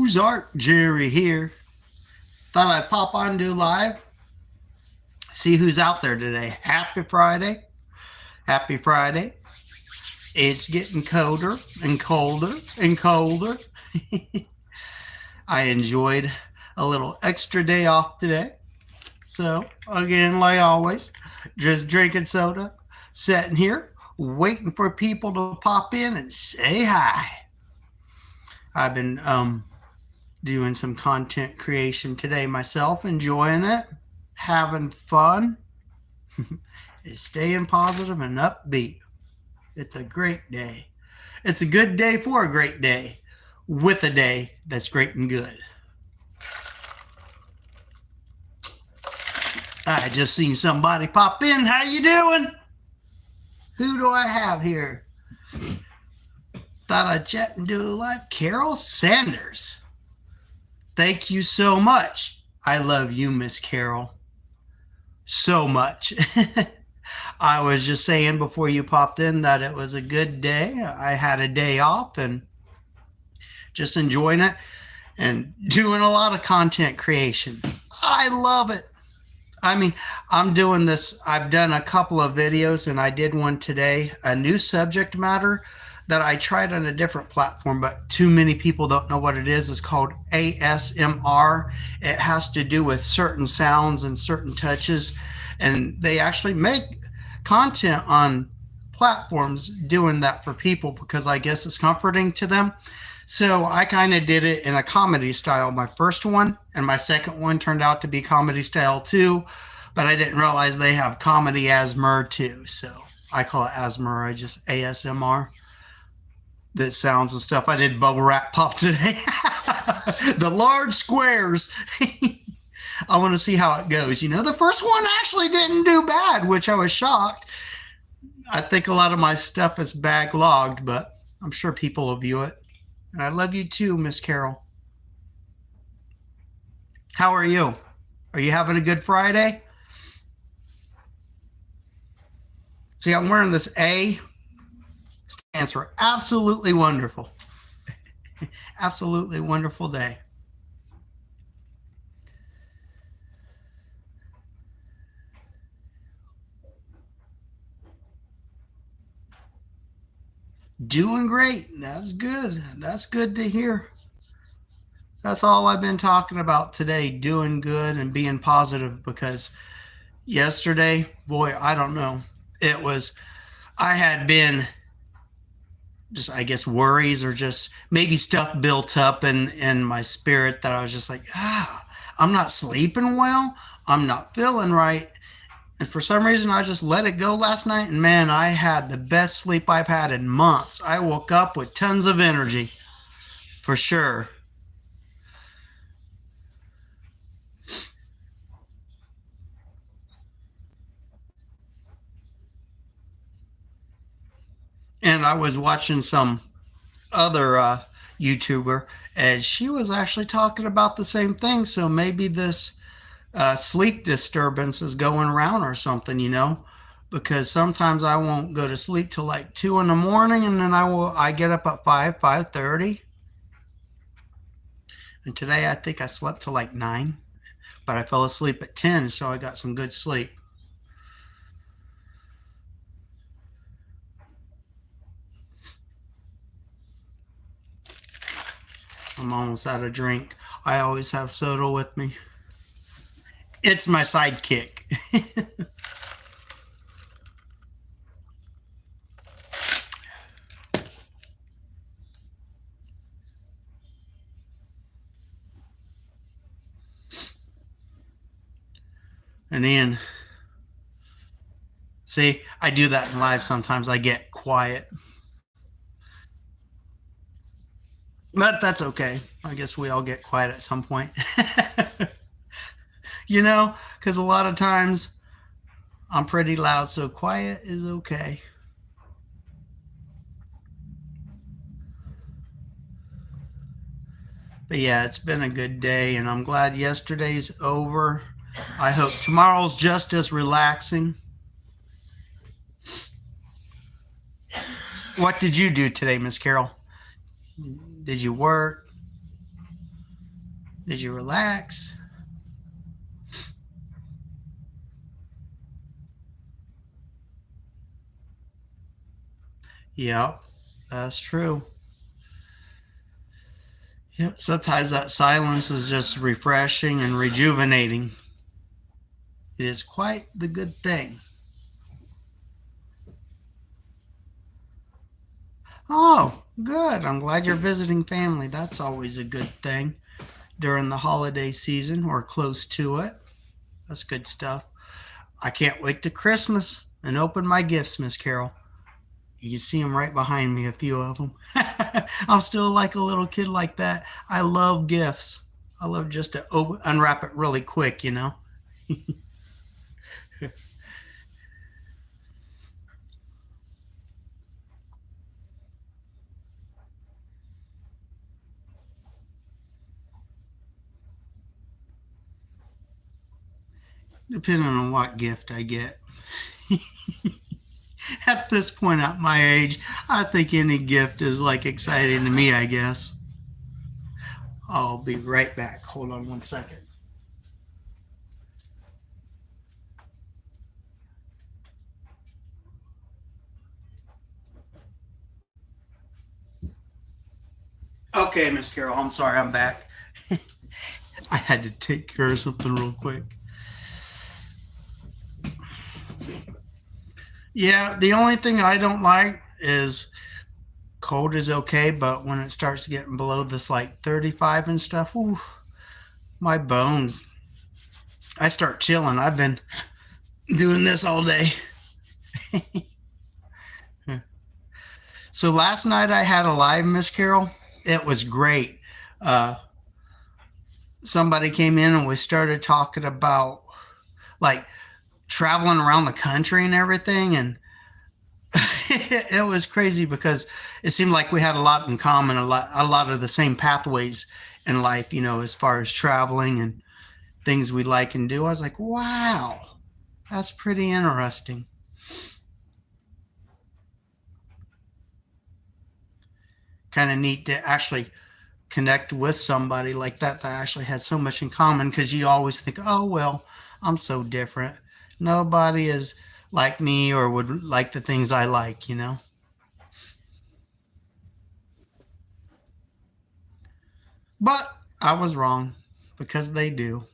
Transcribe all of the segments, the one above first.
Ozark Jerry here. Thought I'd pop on do live, see who's out there today. Happy Friday. Happy Friday. It's getting colder and colder and colder. I enjoyed a little extra day off today. So, again, like always, just drinking soda, sitting here, waiting for people to pop in and say hi. I've been doing some content creation today myself, enjoying it, having fun, staying positive and upbeat. It's a great day. It's a good day for a great day, with a day that's great and good. I just seen somebody pop in. How you doing? Who do I have here? Thought I'd chat and do a live. Carol Sanders. Thank you so much. I love you, Miss Carol. So much. I was just saying before you popped in that it was a good day. I had a day off and just enjoying it and doing a lot of content creation. I love it. I mean, I'm doing this. I've done a couple of videos and I did one today, a new subject matter that I tried on a different platform, but too many people don't know what it is. It's called ASMR. It has to do with certain sounds and certain touches, and they actually make content on platforms doing that for people because I guess it's comforting to them. So I kind of did it in a comedy style, my first one, and my second one turned out to be comedy style too, but I didn't realize they have comedy ASMR too. So I call it ASMR, I just ASMR. The sounds and stuff. I did bubble wrap pop today. The large squares. I want to see how it goes. You know, the first one actually didn't do bad, which I was shocked. I think a lot of my stuff is backlogged, but I'm sure people will view it. And I love you too, Miss Carol. How are you? Are you having a good Friday? See, I'm wearing this A. Stands for absolutely wonderful. Absolutely wonderful day. Doing great. That's good. That's good to hear. That's all I've been talking about today, doing good and being positive, because yesterday, boy, I don't know. I had been just, I guess, worries or just maybe stuff built up in my spirit that I was just like, I'm not sleeping well. I'm not feeling right. And for some reason, I just let it go last night. And man, I had the best sleep I've had in months. I woke up with tons of energy, for sure. And I was watching some other YouTuber, and she was actually talking about the same thing. So maybe this sleep disturbance is going around or something, you know, because sometimes I won't go to sleep till like 2 in the morning, and then I get up at 5:30. And today I think I slept till like 9, but I fell asleep at 10, so I got some good sleep. I'm almost out of drink. I always have soda with me. It's my sidekick. And then, see, I do that in live sometimes. I get quiet. But that's okay. I guess we all get quiet at some point. You know, because a lot of times I'm pretty loud, so quiet is okay. But yeah, it's been a good day, and I'm glad yesterday's over. I hope tomorrow's just as relaxing. What did you do today, Miss Carol? Did you work? Did you relax? Yep, that's true. Yep, sometimes that silence is just refreshing and rejuvenating. It is quite the good thing. Oh, good. I'm glad you're visiting family. That's always a good thing during the holiday season or close to it. That's good stuff. I can't wait to Christmas and open my gifts, Miss Carol. You can see them right behind me, a few of them. I'm still like a little kid like that. I love gifts. I love just to unwrap it really quick, you know? Depending on what gift I get. At this point at my age, I think any gift is like exciting to me, I guess. I'll be right back. Hold on one second. Okay, Miss Carol, I'm sorry, I'm back. I had to take care of something real quick. Yeah, the only thing I don't like is cold is okay, but when it starts getting below this like 35 and stuff, whew, my bones, I start chilling. I've been doing this all day. So last night I had a live, Miss Carol. It was great. Uh, Somebody came in and we started talking about like traveling around the country and everything, and it was crazy because it seemed like we had a lot in common, a lot of the same pathways in life, as far as traveling and things we like and do. I was like, wow, that's pretty interesting. Kind of neat to actually connect with somebody like that actually had so much in common, because you always think, oh, well, I'm so different. Nobody is like me or would like the things I like. But I was wrong because they do.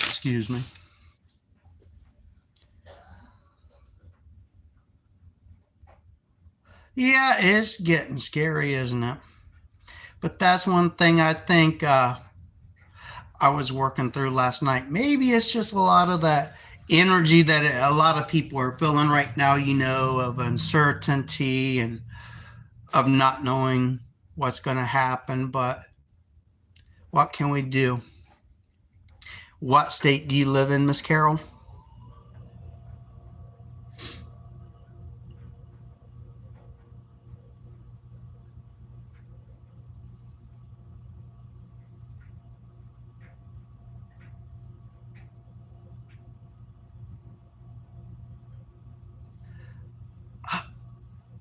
Excuse me. Yeah, it's getting scary, isn't it? But that's one thing I think I was working through last night. Maybe it's just a lot of that energy that a lot of people are feeling right now, of uncertainty and of not knowing what's going to happen. But what can we do? What state do you live in, Miss Carol?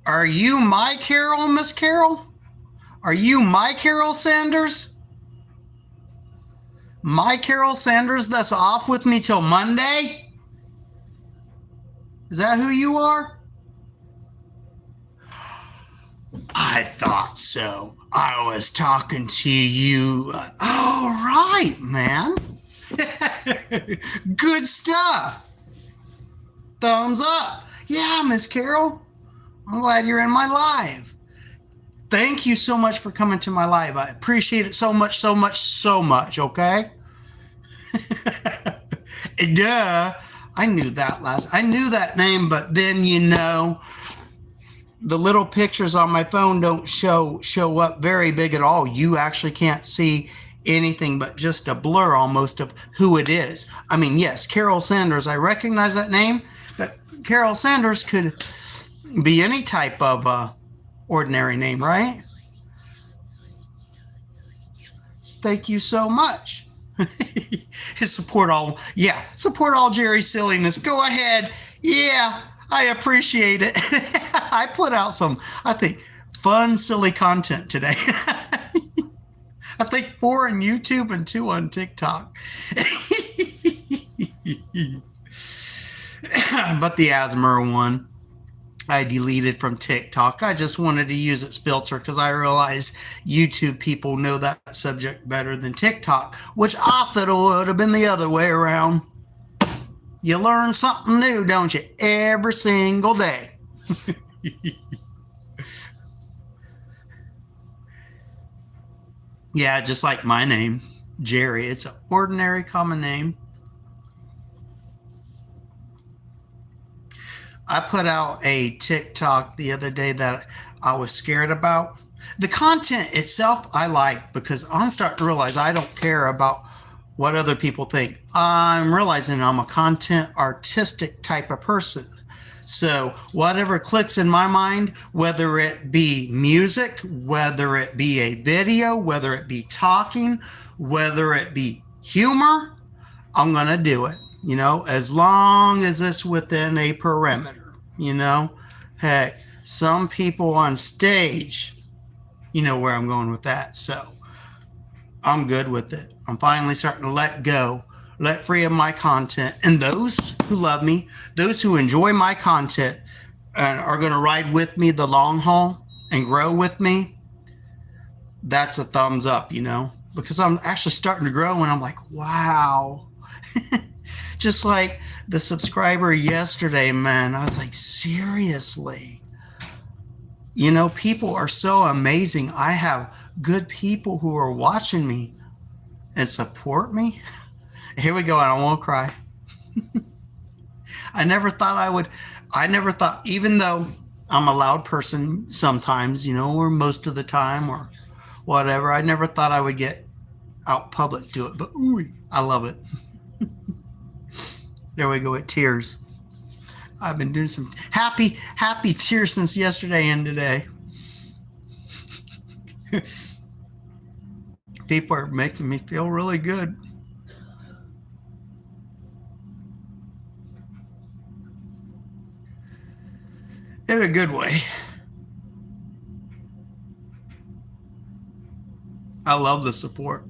Are you my Carol, Miss Carol? Are you my Carol Sanders? My Carol Sanders that's off with me till Monday? Is that who you are? I thought so. I was talking to you. All right, man. Good stuff. Thumbs up. Yeah, Miss Carol. I'm glad you're in my live. Thank you so much for coming to my live. I appreciate it so much, so much, so much, okay? Duh. I knew that name, but then the little pictures on my phone don't show up very big at all. You actually can't see anything but just a blur almost of who it is. I mean, yes, Carol Sanders, I recognize that name, but Carol Sanders could be any type of ordinary name, right? Thank you so much. Support all Jerry silliness. Go ahead. Yeah, I appreciate it. I put out some, I think, fun, silly content today. I think 4 on YouTube and 2 on TikTok. But the asthma one, I deleted from TikTok. I just wanted to use its filter because I realized YouTube people know that subject better than TikTok, which I thought it would have been the other way around. You learn something new, don't you? Every single day. Yeah, just like my name, Jerry. It's an ordinary common name. I put out a TikTok the other day that I was scared about. The content itself I like because I'm starting to realize I don't care about what other people think. I'm realizing I'm a content artistic type of person. So whatever clicks in my mind, whether it be music, whether it be a video, whether it be talking, whether it be humor, I'm going to do it, you know, as long as it's within a perimeter, you know. Heck, some people on stage, you know where I'm going with that. So I'm good with it. I'm finally starting to let free of my content. And those who love me, those who enjoy my content and are going to ride with me the long haul and grow with me, that's a thumbs up, you know, because I'm actually starting to grow and I'm like, wow. Just like the subscriber yesterday, man, I was like, seriously, you know, people are so amazing. I have good people who are watching me and support me. Here we go. I don't want to cry. I never thought, even though I'm a loud person sometimes, you know, or most of the time or whatever, I never thought I would get out public to it. But ooh, I love it. There we go with tears. I've been doing some happy tears since yesterday and today. People are making me feel really good. In a good way. I love the support.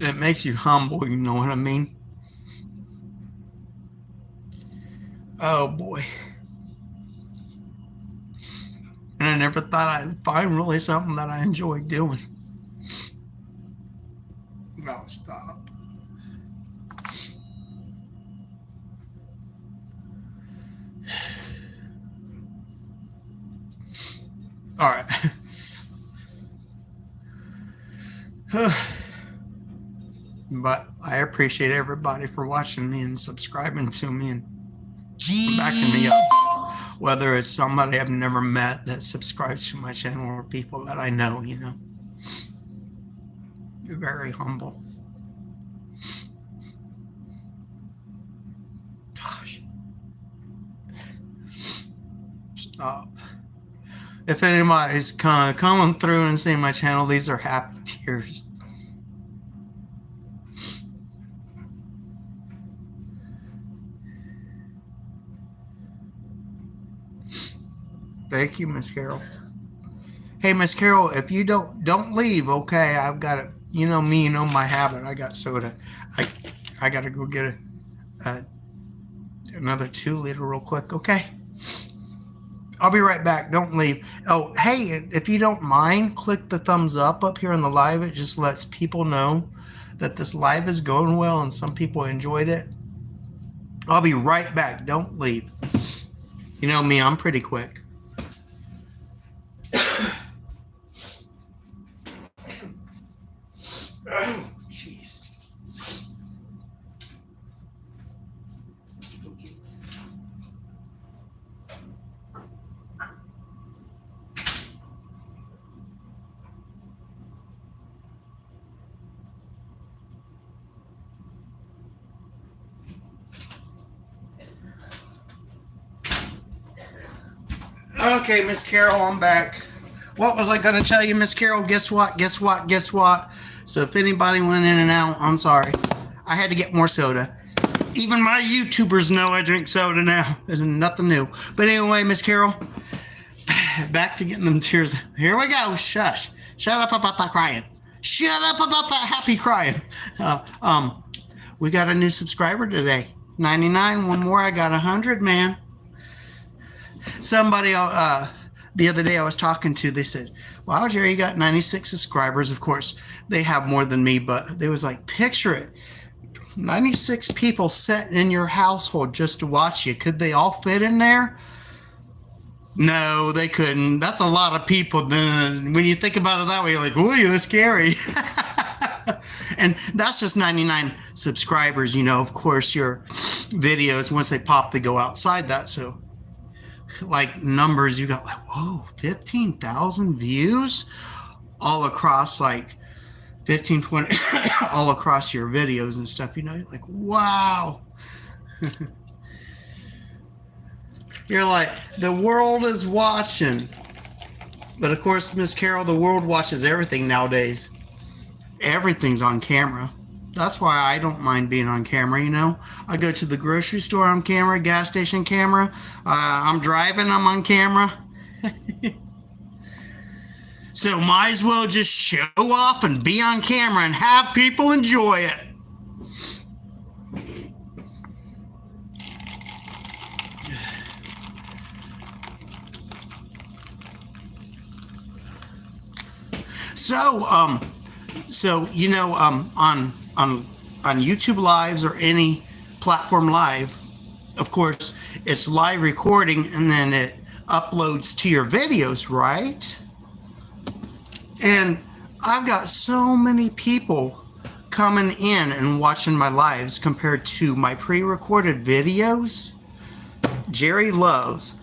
It makes you humble, you know what I mean? Oh boy. And I never thought I'd find really something that I enjoy doing. Oh, stop. All right. But I appreciate everybody for watching me and subscribing to me and backing me up. Whether it's somebody I've never met that subscribes to my channel or people that I know, you know. You're very humble. Gosh. Stop. If anybody's kind of coming through and seeing my channel, these are happy tears. Thank you, Miss Carol. Hey, Miss Carol, if you don't leave, okay? I've got it. You know me, you know my habit. I got soda. I got to go get another 2-liter real quick, okay? I'll be right back. Don't leave. Oh, hey, if you don't mind, click the thumbs up here in the live. It just lets people know that this live is going well and some people enjoyed it. I'll be right back. Don't leave. You know me, I'm pretty quick. Oh, jeez. Okay, Miss Carol, I'm back. What was I going to tell you, Miss Carol? Guess what? So if anybody went in and out, I'm sorry. I had to get more soda. Even my YouTubers know I drink soda now. There's nothing new. But anyway, Miss Carol, back to getting them tears. Here we go. Shush. Shut up about that crying. Shut up about that happy crying. We got a new subscriber today. 99. One more. I got 100, man. Somebody the other day I was talking to, they said, wow, Jerry, you got 96 subscribers. Of course, they have more than me, but they was like, picture it. 96 people sitting in your household just to watch you. Could they all fit in there? No, they couldn't. That's a lot of people. Then when you think about it that way, you're like, ooh, that's scary. And that's just 99 subscribers. You know, of course, your videos, once they pop, they go outside that. So like numbers, you got like, whoa, 15,000 views all across like 15, 20, all across your videos and stuff, you know, you're like, wow. You're like, the world is watching. But of course, Miss Carol, the world watches everything nowadays. Everything's on camera. That's why I don't mind being on camera, you know. I go to the grocery store on camera, gas station camera. I'm driving, I'm on camera. So might as well just show off and be on camera and have people enjoy it. So you know, on YouTube Lives or any platform live, of course, it's live recording and then it uploads to your videos, right? And I've got so many people coming in and watching my lives compared to my pre-recorded videos. Jerry loves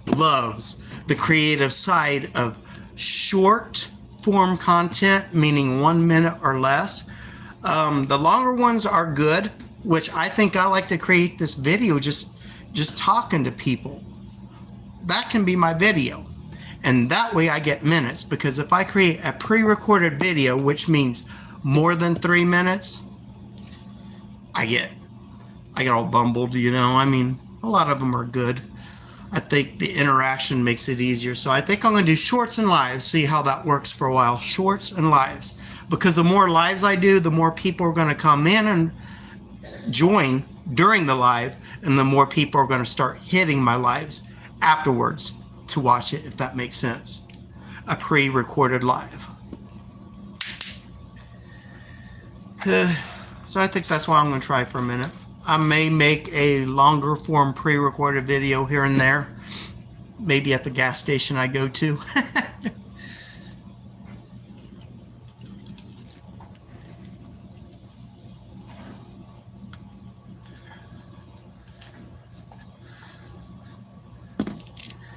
the creative side of short form content, meaning 1 minute or less. The longer ones are good, which I think I like to create this video just talking to people. That can be my video. And that way I get minutes, because if I create a pre-recorded video, which means more than 3 minutes, I get all bumbled, you know. I mean, a lot of them are good. I think the interaction makes it easier. So I think I'm going to do shorts and lives, see how that works for a while. Shorts and lives. Because the more lives I do, the more people are going to come in and join during the live, and the more people are going to start hitting my lives afterwards to watch it, if that makes sense. A pre-recorded live. So I think that's what I'm going to try for a minute. I may make a longer form pre-recorded video here and there. Maybe at the gas station I go to.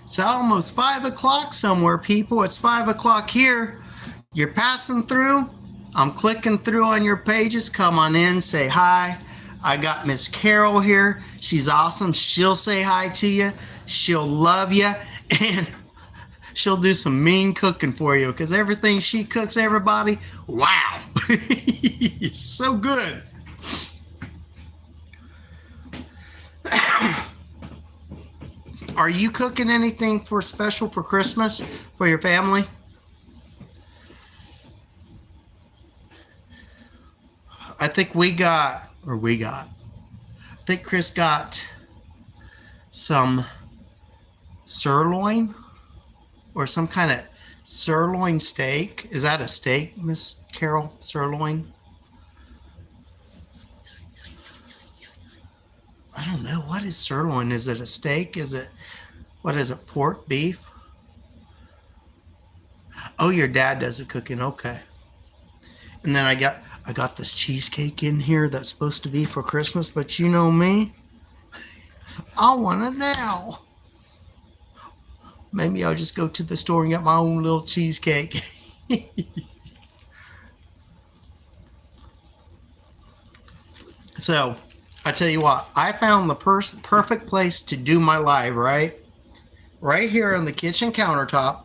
It's almost 5 o'clock somewhere, people. It's 5 o'clock here. You're passing through. I'm clicking through on your pages. Come on in, say hi. I got Miss Carol here. She's awesome. She'll say hi to you. She'll love you. And she'll do some mean cooking for you, because everything she cooks, everybody, wow. It's so good. Are you cooking anything for special for Christmas for your family? I think I think Chris got some sirloin or some kind of sirloin steak. Is that a steak, Miss Carol? Sirloin? I don't know. What is sirloin? Is it a steak? What is it, pork, beef? Oh, your dad does the cooking. Okay. And then I got this cheesecake in here that's supposed to be for Christmas, but you know me, I want it now. Maybe I'll just go to the store and get my own little cheesecake. So, I tell you what, I found the perfect place to do my live, right? Right here on the kitchen countertop.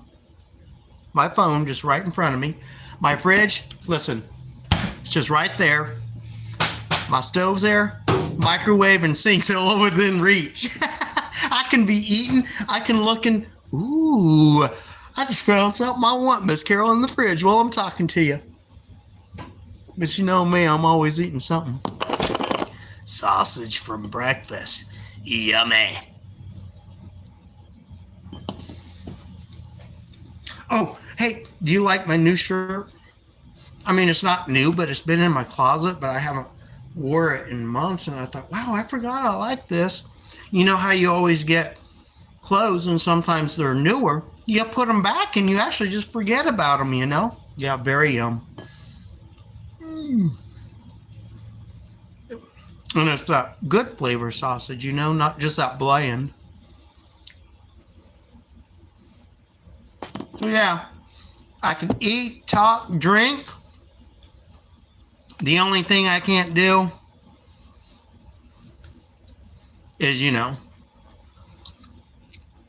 My phone just right in front of me. My fridge, listen, it's just right there. My stove's there. Microwave and sink's all within reach. I can be eating. I can look and, ooh, I just found something I want, Miss Carol, in the fridge while I'm talking to you. But you know me, I'm always eating something. Sausage from breakfast. Yummy. Oh, hey, do you like my new shirt? I mean, it's not new, but it's been in my closet, but I haven't wore it in months. And I thought, wow, I forgot I like this. You know how you always get clothes and sometimes they're newer. You put them back and you actually just forget about them, you know? Yeah, very yum. And it's that good flavor sausage, you know, not just that bland. So yeah, I can eat, talk, drink. The only thing I can't do is, you know,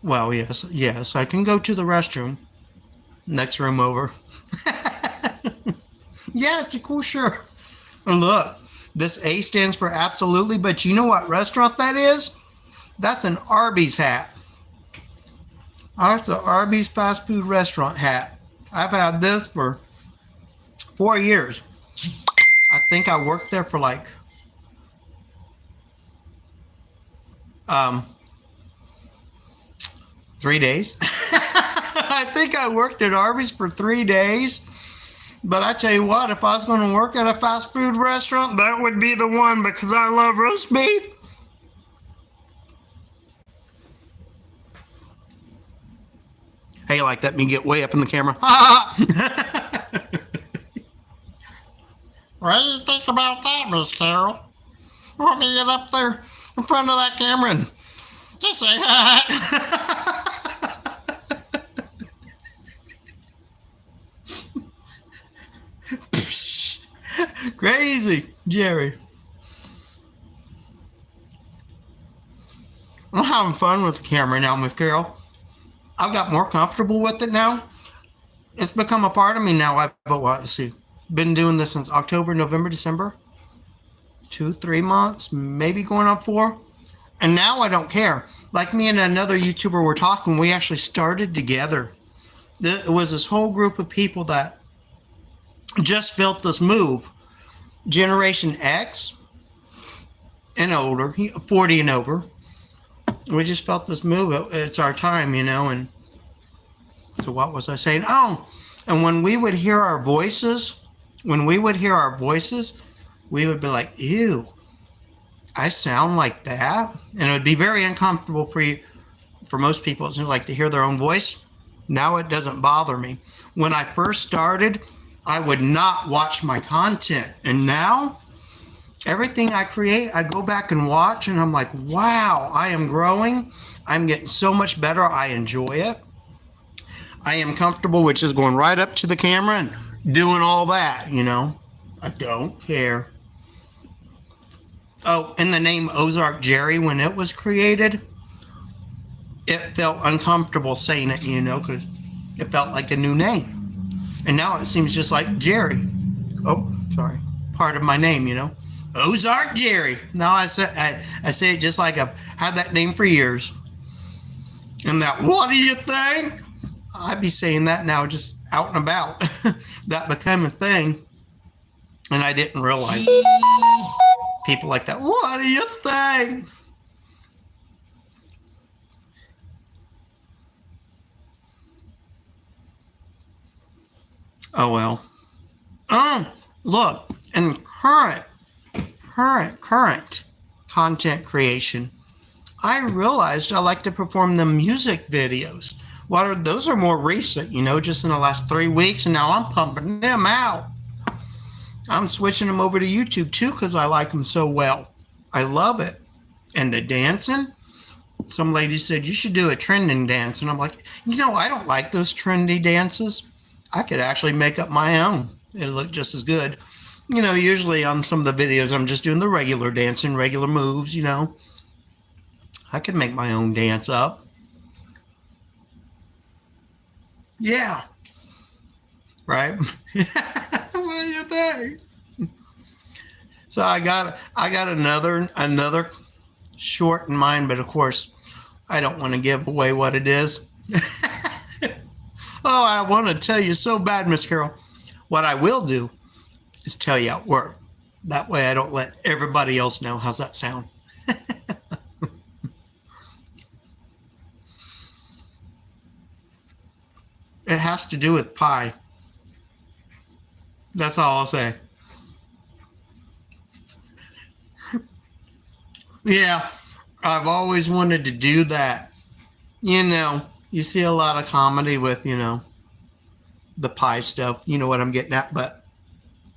well, yes, I can go to the restroom. Next room over. Yeah, it's a cool shirt. And look, this A stands for absolutely, but you know what restaurant that is? That's an Arby's hat. That's an Arby's fast food restaurant hat. I've had this for 4 years. I think I worked there for like 3 days. I think I worked at Arby's for 3 days. But I tell you what, if I was going to work at a fast food restaurant, that would be the one because I love roast beef. Hey, you like that? Me get way up in the camera. What do you think about that, Miss Carol? Want me to get up there in front of that camera and just say hi? Crazy, Jerry. I'm having fun with the camera now, Miss Carol. I've got more comfortable with it now. It's become a part of me now. Let's see. Been doing this since October, November, December. 2-3 months, maybe going on 4. And now I don't care. Like me and another YouTuber were talking, we actually started together. It was this whole group of people that just felt this move. Generation X and older, 40 and over. We just felt this move. It's our time, you know. And so what was I saying? Oh, and when we would hear our voices, we would be like, ew, I sound like that. And it would be very uncomfortable for most people. It's like to hear their own voice. Now it doesn't bother me. When I first started, I would not watch my content. And now, everything I create, I go back and watch, and I'm like, wow, I am growing. I'm getting so much better. I enjoy it. I am comfortable with just going right up to the camera and doing all that, you know. I don't care. Oh, and the name Ozark Jerry, when it was created, it felt uncomfortable saying it, you know, because it felt like a new name. And now it seems just like Jerry. Oh, sorry. Part of my name, you know. Ozark Jerry. Now I say it just like I've had that name for years. And that, what do you think? I'd be saying that now just out and about. That became a thing. And I didn't realize it. People like that, what do you think? Oh, well. Look, and current content creation, I realized I like to perform the music videos. Those are more recent, you know, just in the last 3 weeks, and now I'm pumping them out. I'm switching them over to YouTube too because I like them so well. I love it. And the dancing, some lady said you should do a trending dance, and I'm like, you know, I don't like those trendy dances. I could actually make up my own. It'll look just as good. You know, usually on some of the videos, I'm just doing the regular dancing, regular moves, you know. I could make my own dance up. Yeah. right? What do you think? So I got another short in mind, but of course I don't want to give away what it is. Oh, I want to tell you so bad, Miss Carol. What I will do is tell you at work. That way I don't let everybody else know. How's that sound? It has to do with pie. That's all I'll say. Yeah, I've always wanted to do that. You know, you see a lot of comedy with, the pie stuff. You know what I'm getting at, but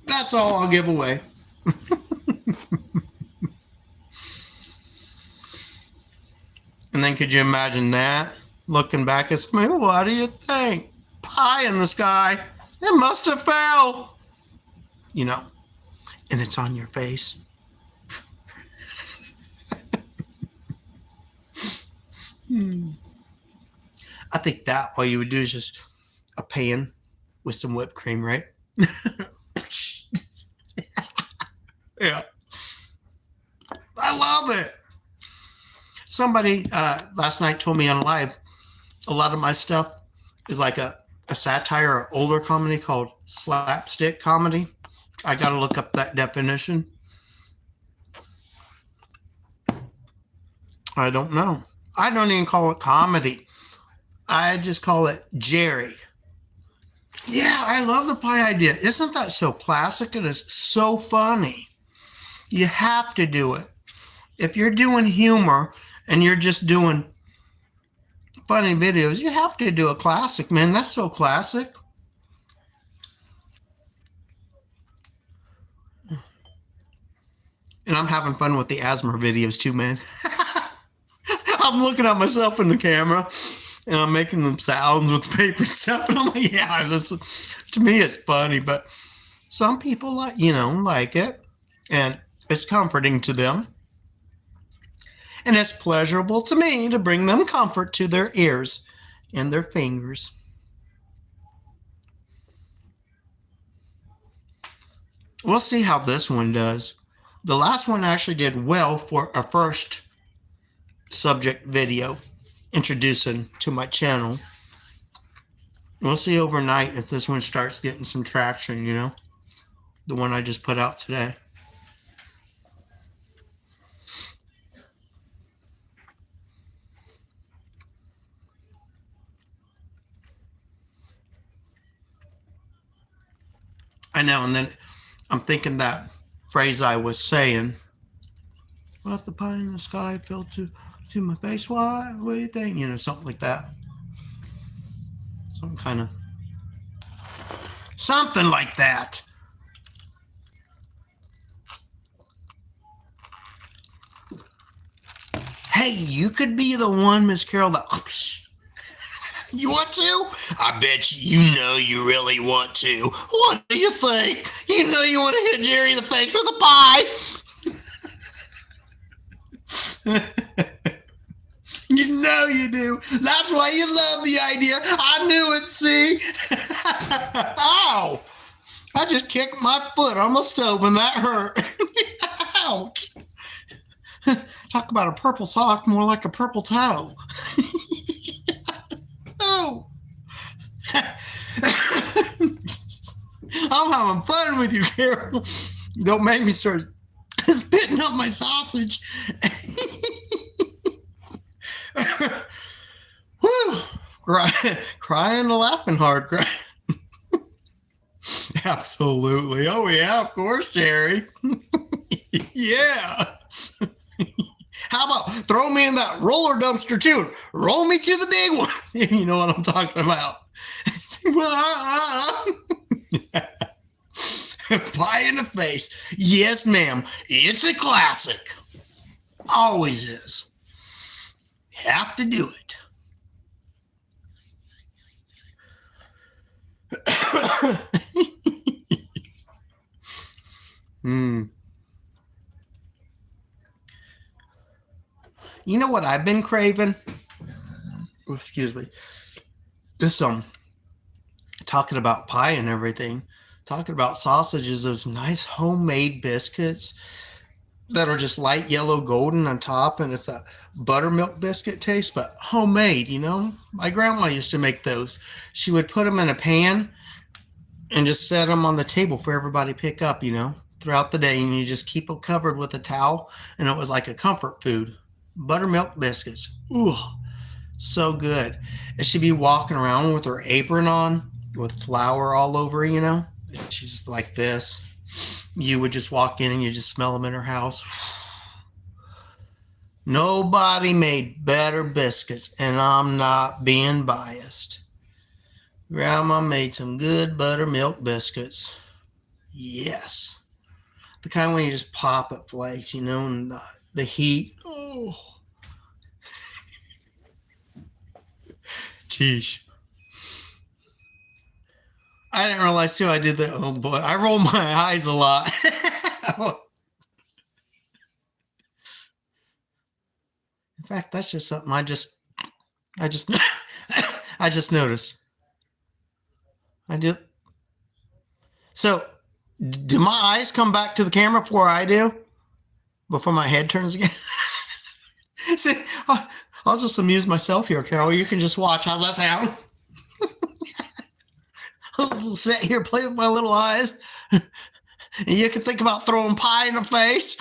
that's all I'll give away. And then could you imagine that? Looking back at somebody, what do you think? Pie in the sky. It must have fell. And it's on your face. I think that all you would do is just a pan with some whipped cream, right? Yeah. I love it. Somebody last night told me on live, a lot of my stuff is like a satire or older comedy called slapstick comedy. I got to look up that definition. I don't know. I don't even call it comedy. I just call it Jerry. Yeah, I love the pie idea. Isn't that so classic? It is so funny. You have to do it. If you're doing humor and you're just doing funny videos, you have to do a classic, man. That's so classic. And I'm having fun with the asthma videos too, man. I'm looking at myself in the camera and I'm making them sounds with the paper and stuff. And I'm like, yeah, to me, it's funny, but some people like it, and it's comforting to them. And it's pleasurable to me to bring them comfort to their ears and their fingers. We'll see how this one does. The last one actually did well for a first subject video introducing to my channel. We'll see overnight if this one starts getting some traction, the one I just put out today. I know, and then I'm thinking that phrase I was saying, "Let the pie in the sky fell to my face. What do you think?" Something like that. Something like that. Hey, you could be the one, Miss Carol, that... You want to? I bet you you really want to. What do you think? You want to hit Jerry in the face with a pie. You do. That's why you love the idea. I knew it, see? Ow! I just kicked my foot on the stove and that hurt. Ouch. Talk about a purple sock, more like a purple towel. Oh. I'm having fun with you, Carol. Don't make me start spitting up my sausage. Whew. Crying and laughing hard. Absolutely. Oh, yeah, of course, Jerry. Yeah. How about throw me in that roller dumpster too? Roll me to the big one. You know what I'm talking about. Pie in the face. Yes, ma'am. It's a classic. Always is. Have to do it. You know what I've been craving? Oh, excuse me. This talking about pie and everything, talking about sausages, those nice homemade biscuits that are just light yellow golden on top, and it's a buttermilk biscuit taste, but homemade, you know? My grandma used to make those. She would put them in a pan and just set them on the table for everybody to pick up, you know, throughout the day, and you just keep them covered with a towel, and it was like a comfort food. Buttermilk biscuits. Ooh, so good. And she'd be walking around with her apron on with flour all over, you know? She's like this. You would just walk in and you just smell them in her house. Nobody made better biscuits, and I'm not being biased. Grandma made some good buttermilk biscuits. Yes. The kind when you just pop it flakes, you know, and the heat. Oh. Jeez. I didn't realize too I did that. Oh boy, I rolled my eyes a lot. In fact, that's just something I just I just noticed. I do. So, do my eyes come back to the camera before I do? Before my head turns again? See, I'll just amuse myself here, Carol. You can just watch. How's that sound? I'll just sit here, play with my little eyes. And you can think about throwing pie in the face.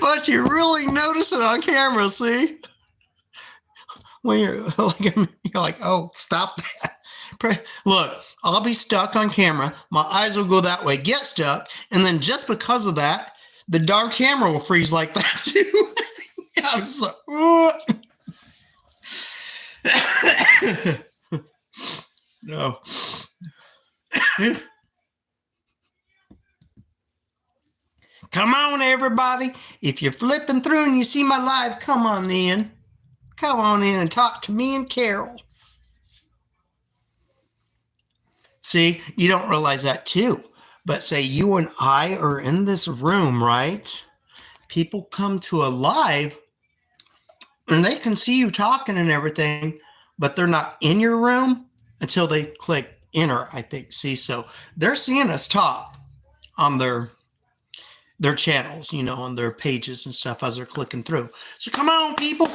But you really notice it on camera, see? When you're like, oh, stop that. Look, I'll be stuck on camera. My eyes will go that way, get stuck. And then just because of that, the darn camera will freeze like that too. I'm just like, no. Come on, everybody. If you're flipping through and you see my live, come on in. Come on in and talk to me and Carol. See, you don't realize that too. But say you and I are in this room, right? People come to a live and they can see you talking and everything, but they're not in your room until they click enter, I think. See, so they're seeing us talk on their channels, you know, on their pages and stuff as they're clicking through. So come on, people.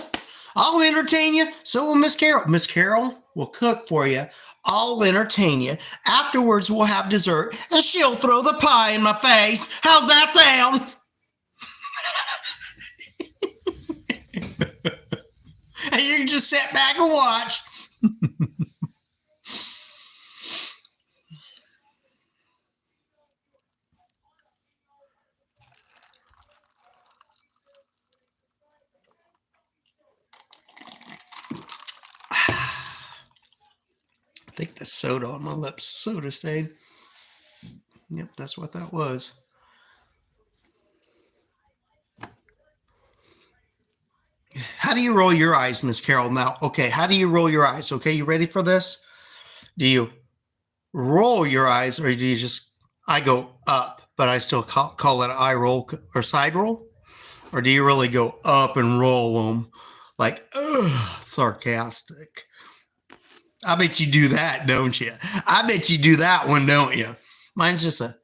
I'll entertain you. So will Miss Carol. Miss Carol will cook for you. I'll entertain you. Afterwards, we'll have dessert, and she'll throw the pie in my face. How's that sound? And you can just sit back and watch. I think the soda on my lips, soda stain. Yep, that's what that was. How do you roll your eyes, Miss Carol? Now, okay, how do you roll your eyes? Okay, you ready for this? Do you roll your eyes, or do you just, I go up, but I still call it eye roll or side roll? Or do you really go up and roll them like, ugh, sarcastic? I bet you do that, don't you? I bet you do that one, don't you? Mine's just a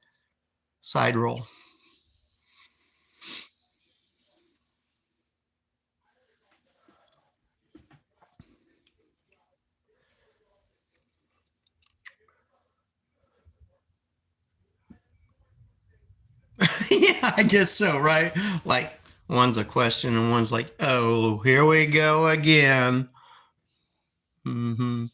side roll. Yeah, I guess so, right? Like, one's a question and one's like, oh, here we go again. Mm-hmm.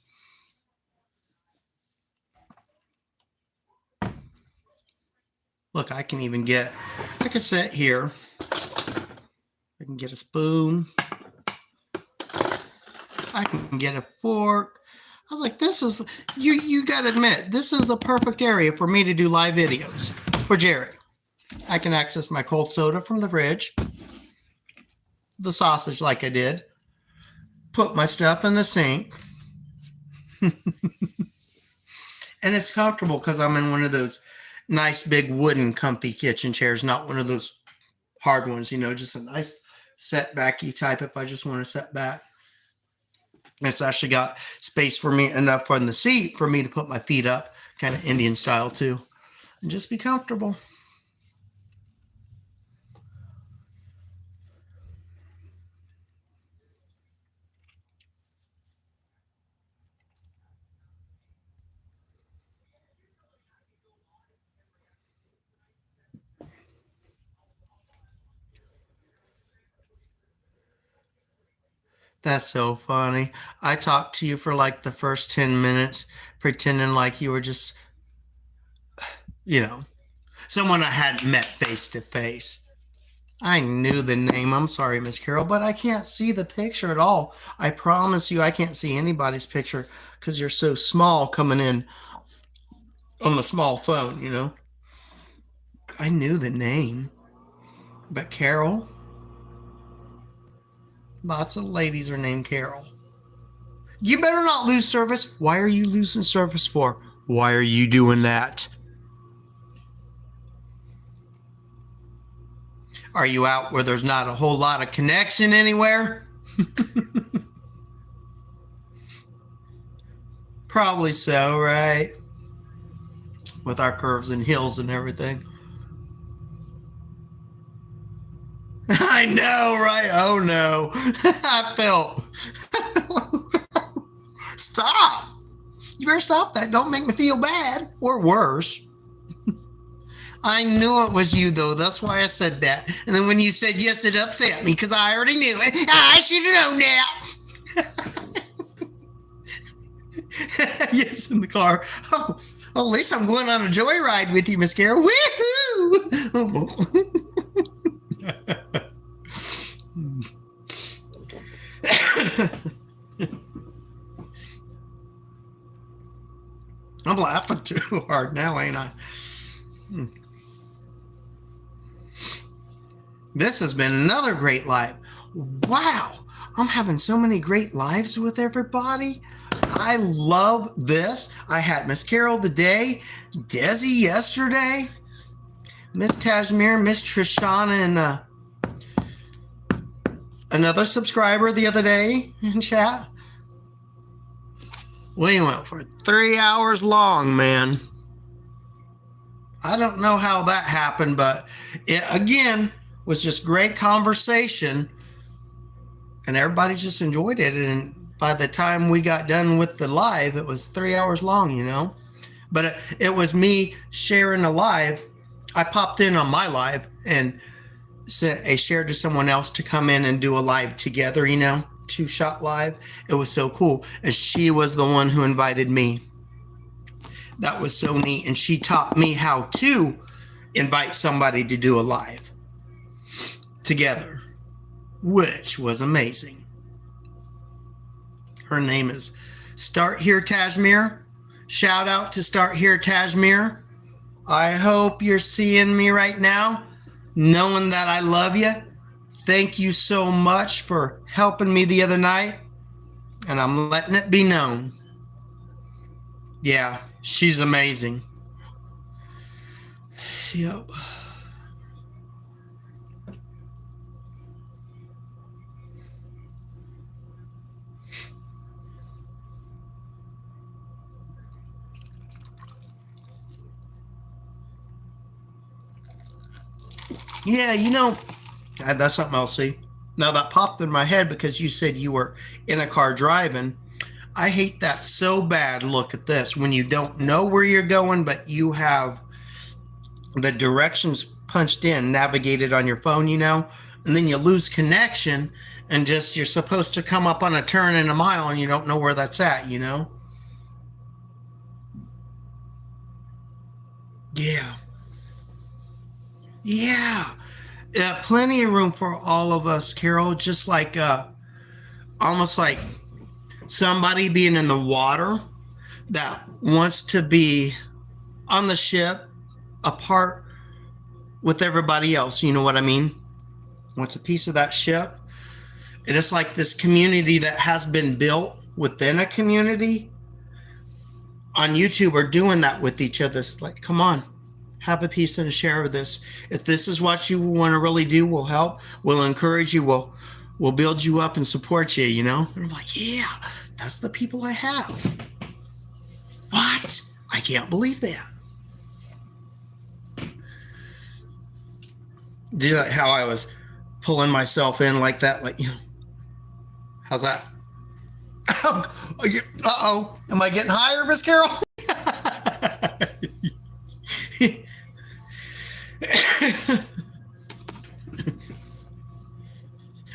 Look, I can sit here. I can get a spoon. I can get a fork. I was like, this is, you got to admit, this is the perfect area for me to do live videos for Jerry. I can access my cold soda from the fridge, the sausage like I did, put my stuff in the sink. And it's comfortable because I'm in one of those nice big wooden comfy kitchen chairs, not one of those hard ones, you know, just a nice setbacky type if I just want to set back. It's actually got space for me enough on the seat for me to put my feet up, kind of Indian style too, and just be comfortable. That's so funny. I talked to you for like the first 10 minutes, pretending like you were just, someone I hadn't met face to face. I knew the name. I'm sorry, Miss Carol, but I can't see the picture at all. I promise you, I can't see anybody's picture because you're so small coming in on the small phone. I knew the name, but Carol, lots of ladies are named Carol. You better not lose service. Why are you losing service for? Why are you doing that? Are you out where there's not a whole lot of connection anywhere? Probably so, right? With our curves and hills and everything. I know, right? Oh no. I felt. Stop. You better stop that. Don't make me feel bad or worse. I knew it was you, though. That's why I said that. And then when you said yes, it upset me because I already knew it. I should have known that. Yes, in the car. Oh, at least I'm going on a joyride with you, Miss Carol. Woohoo! I'm laughing too hard now, ain't I? This has been another great live. Wow, I'm having so many great lives with everybody. I love this. I had Miss Carol today, Desi yesterday, Miss Tajmir, Miss Trishana, and another subscriber the other day in chat. We went for 3 hours long, man. I don't know how that happened, but it, again, was just great conversation, and everybody just enjoyed it. And by the time we got done with the live, it was 3 hours long, But it was me sharing a live. I popped in on my live and I shared to someone else to come in and do a live together, 2-shot live. It was so cool. And she was the one who invited me. That was so neat. And she taught me how to invite somebody to do a live together, which was amazing. Her name is Start Here Tajmir. Shout out to Start Here Tajmir. I hope you're seeing me right now, knowing that I love you. Thank you so much for helping me the other night, and I'm letting it be known. Yeah, she's amazing. Yep. Yeah, that's something else. See, now that popped in my head because you said you were in a car driving. I hate that so bad. Look at this. When you don't know where you're going, but you have the directions punched in, navigated on your phone, and then you lose connection and just you're supposed to come up on a turn in a mile and you don't know where that's at, Yeah. Yeah. Plenty of room for all of us, Carol. Just like almost like somebody being in the water that wants to be on the ship apart with everybody else. You know what I mean? Wants a piece of that ship. It is like this community that has been built within a community. On YouTube are doing that with each other. It's like, come on. have a piece and a share of this. If this is what you want to really do, we'll help, we'll encourage you, we'll build you up and support you, you know? And I'm like, yeah, that's the people I have. What? I can't believe that. Do you like how I was pulling myself in like that? Like, you know, how's that? Uh-oh. Am I getting higher, Miss Carol?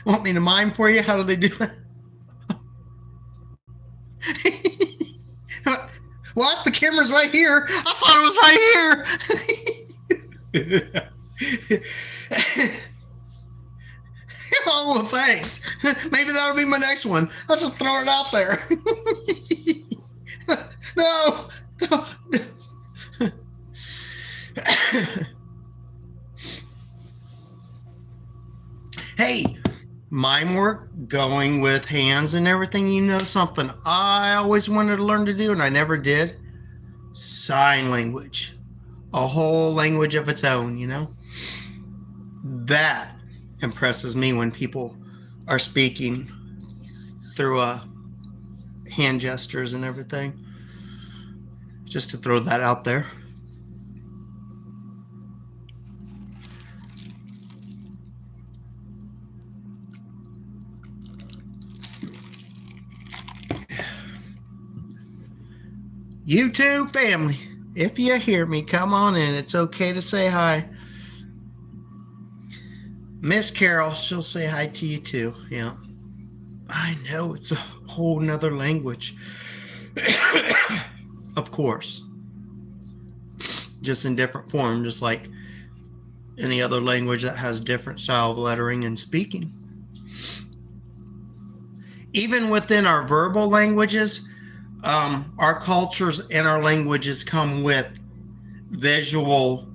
Want me to mime for you? How do they do that? What? The camera's right here. I thought it was right here. Oh, well, thanks. Maybe that'll be my next one. I'll just throw it out there. No. Hey, mime work, going with hands and everything, you know something I always wanted to learn to do and I never did? Sign language. A whole language of its own, you know? That impresses me when people are speaking through hand gestures and everything. Just to throw that out there. YouTube family, if you hear me, come on in. It's okay to say hi. Miss Carol, she'll say hi to you too. Yeah. I know, it's a whole nother language. Of course. Just in different form, just like any other language that has different style of lettering and speaking. Even within our verbal languages, our cultures and our languages come with visual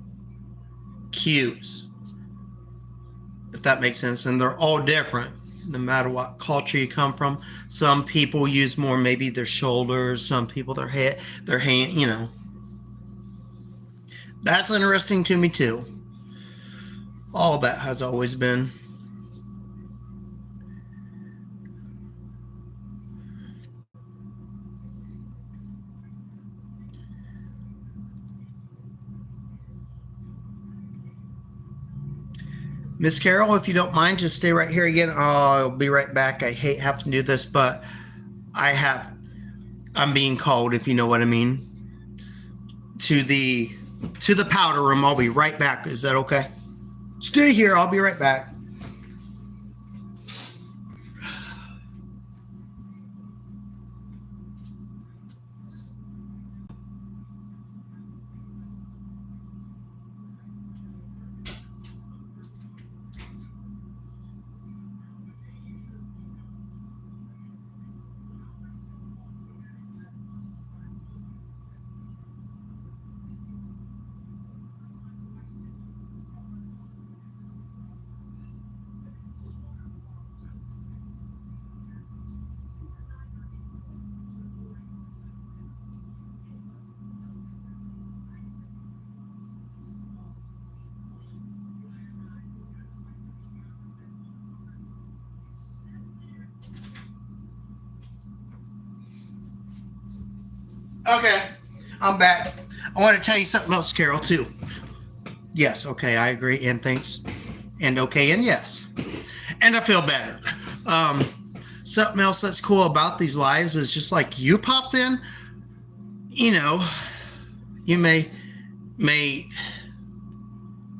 cues, if that makes sense. And they're all different, no matter what culture you come from. Some people use more maybe their shoulders, some people their hand, you know. That's interesting to me too. All that has always been. Miss Carol, if you don't mind, just stay right here again. I'll be right back. I hate having to do this, but I'm being called, if you know what I mean, to the powder room. I'll be right back. Is that okay? Stay here. I'll be right back. Okay, I'm back. I want to tell you something else, Carol, too. Yes, okay, I agree, and thanks, and okay, and yes. And I feel better. Something else that's cool about these lives is just like you popped in, you know, you may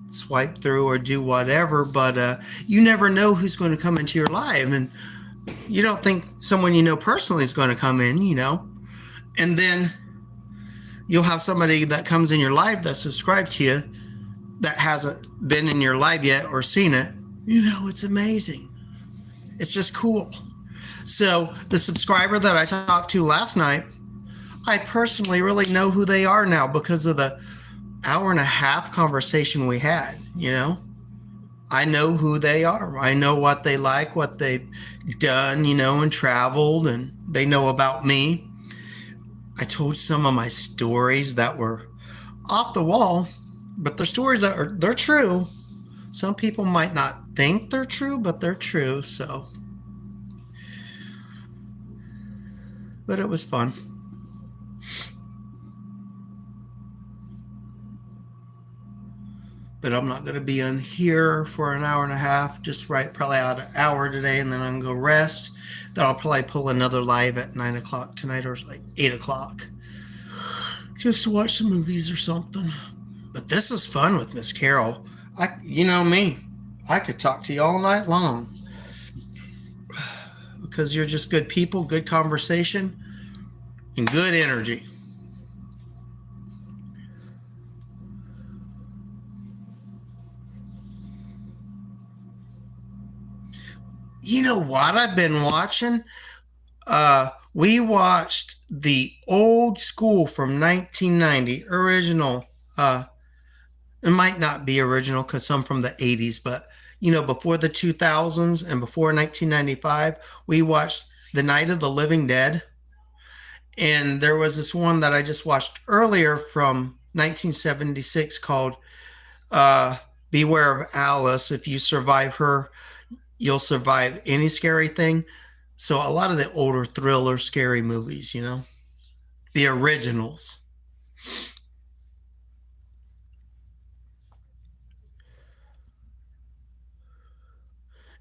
swipe through or do whatever, but you never know who's going to come into your life, and you don't think someone you know personally is going to come in, you know, and then you'll have somebody that comes in your life that subscribes to you that hasn't been in your life yet or seen it. You know, it's amazing. It's just cool. So the subscriber that I talked to last night, I personally really know who they are now because of the hour and a half conversation we had, you know. I know who they are. I know what they like, what they've done, you know, and traveled, and they know about me. I told some of my stories that were off the wall, But their stories they're true. Some people might not think they're true, but they're true. So, but it was fun. But I'm not going to be on here for an hour and a half. Just right, probably out an hour today, and then I'm going to go rest. Then I'll probably pull another live at 9 o'clock tonight, or like 8 o'clock, just to watch some movies or something. But this is fun with Miss Carol. You know me, I could talk to you all night long because you're just good people, good conversation, and good energy. You know what I've been watching? We watched the old school from 1990, original. It might not be original because some from the 80s, but before the 2000s and before 1995, we watched The Night of the Living Dead. And there was this one that I just watched earlier from 1976 called Beware of Alice. If you survive her, you'll survive any scary thing. So a lot of the older thriller, scary movies, the originals.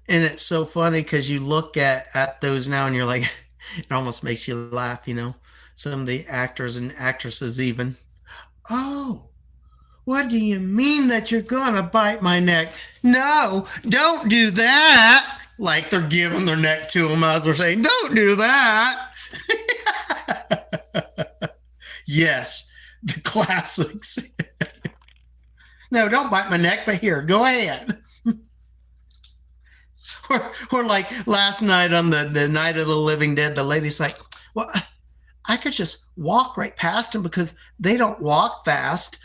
And it's so funny because you look at those now and you're like, it almost makes you laugh, Some of the actors and actresses even. Oh, what do you mean that you're going to bite my neck? No, don't do that. Like they're giving their neck to them as they're saying, don't do that. Yes, the classics. No, don't bite my neck, but here, go ahead. Or like last night on the Night of the Living Dead, the lady's like, well, I could just walk right past them because they don't walk fast.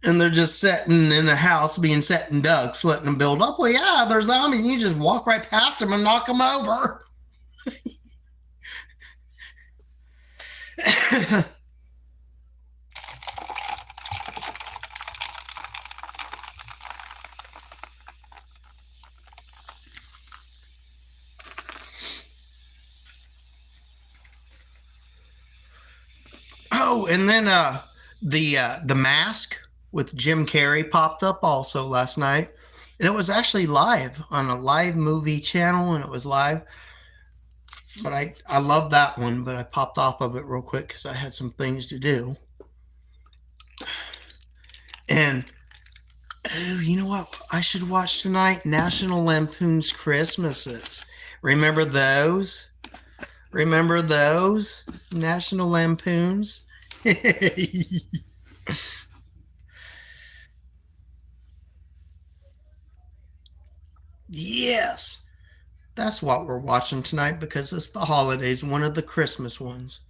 And they're just sitting in a house being set in ducks, letting them build up. Well, yeah, there's zombies. You just walk right past them and knock them over. Oh, and then the Mask with Jim Carrey popped up also last night. And it was actually live on a live movie channel, and it was live. But I love that one, but I popped off of it real quick because I had some things to do. And oh, you know what I should watch tonight? National Lampoon's Christmases. Remember those? Remember those? National Lampoons? Yes. That's what we're watching tonight because it's the holidays, one of the Christmas ones.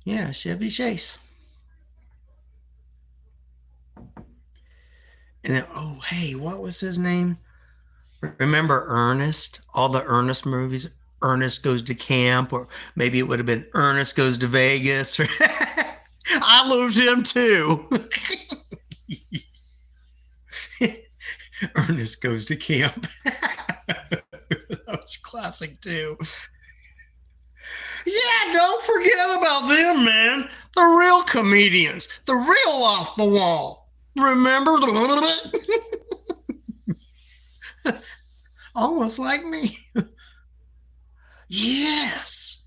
Yeah, Chevy Chase. And then, oh, hey, what was his name? Remember Ernest? All the Ernest movies. Ernest Goes to Camp, or maybe it would have been Ernest Goes to Vegas. I lose him too. Ernest Goes to Camp. That was classic too. Yeah, don't forget about them, man. The real comedians, the real off the wall. Remember the almost like me. Yes,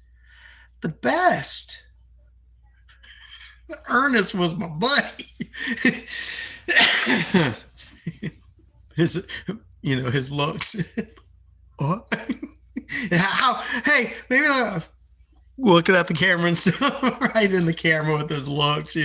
the best. Ernest was my buddy. his, his looks. How? Hey, maybe looking at the camera and stuff, right in the camera with his looks,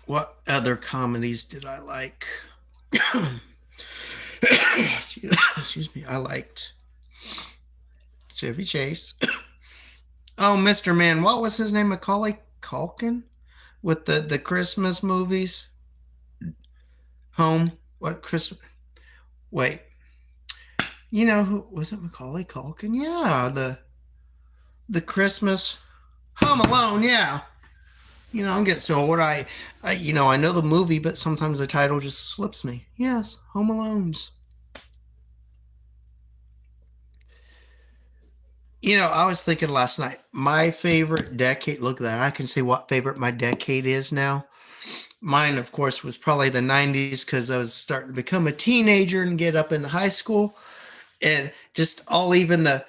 What other comedies did I like? Excuse me. I liked Chevy Chase. Oh, Mr. Man, what was his name? Macaulay Culkin with the Christmas movies. Home. What Christmas? Wait. You know who was it? Macaulay Culkin? Yeah, the Christmas Home Alone. Yeah. You know, I'm getting so old. I know the movie, but sometimes the title just slips me. Yes, Home Alone's. You know, I was thinking last night, my favorite decade. Look at that. I can say what favorite my decade is now. Mine, of course, was probably the 90s because I was starting to become a teenager and get up into high school. And just even the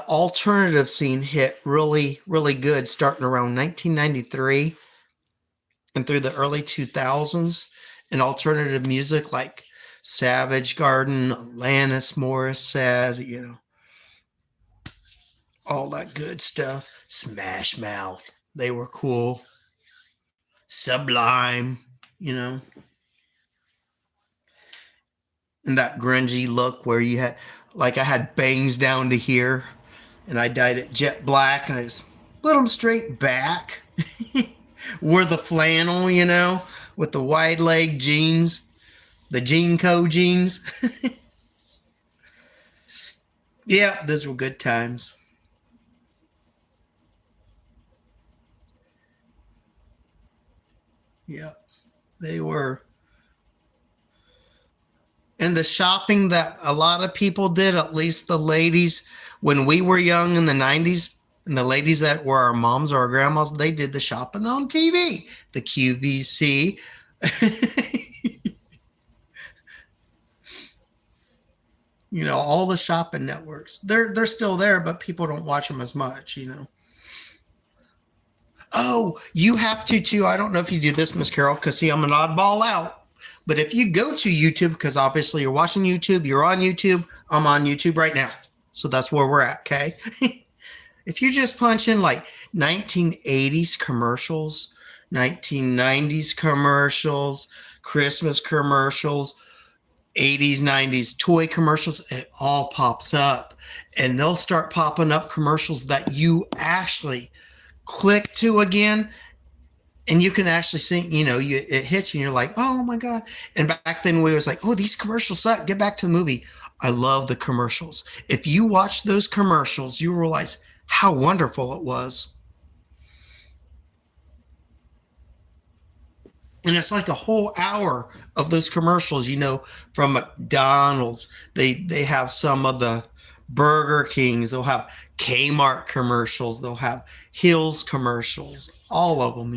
alternative scene hit really, really good starting around 1993 and through the early 2000s. And alternative music like Savage Garden, Alanis Morissette, all that good stuff. Smash Mouth, they were cool. Sublime, you know. And that grungy look where you had, like I had bangs down to here and I dyed it jet black and I just put them straight back. Wore the flannel, with the wide leg jeans, the Jean Co jeans. Yeah, those were good times. Yeah, they were. And the shopping that a lot of people did, at least the ladies, when we were young in the 90s, and the ladies that were our moms or our grandmas, they did the shopping on TV. The QVC. All the shopping networks. They're still there, but people don't watch them as much. Oh, you have to too. I don't know if you do this, Miss Carol, because see, I'm an oddball out. But if you go to YouTube, because obviously you're watching YouTube, you're on YouTube, I'm on YouTube right now. So that's where we're at, okay? If you just punch in like 1980s commercials, 1990s commercials, Christmas commercials, 80s, 90s toy commercials, it all pops up. And they'll start popping up commercials that you actually click to again. And you can actually see, it hits you and you're like, oh my God. And back then we was like, oh, these commercials suck. Get back to the movie. I love the commercials. If you watch those commercials, you realize how wonderful it was. And it's like a whole hour of those commercials, from McDonald's. They have some of the Burger Kings. They'll have Kmart commercials. They'll have Hills commercials. All of them.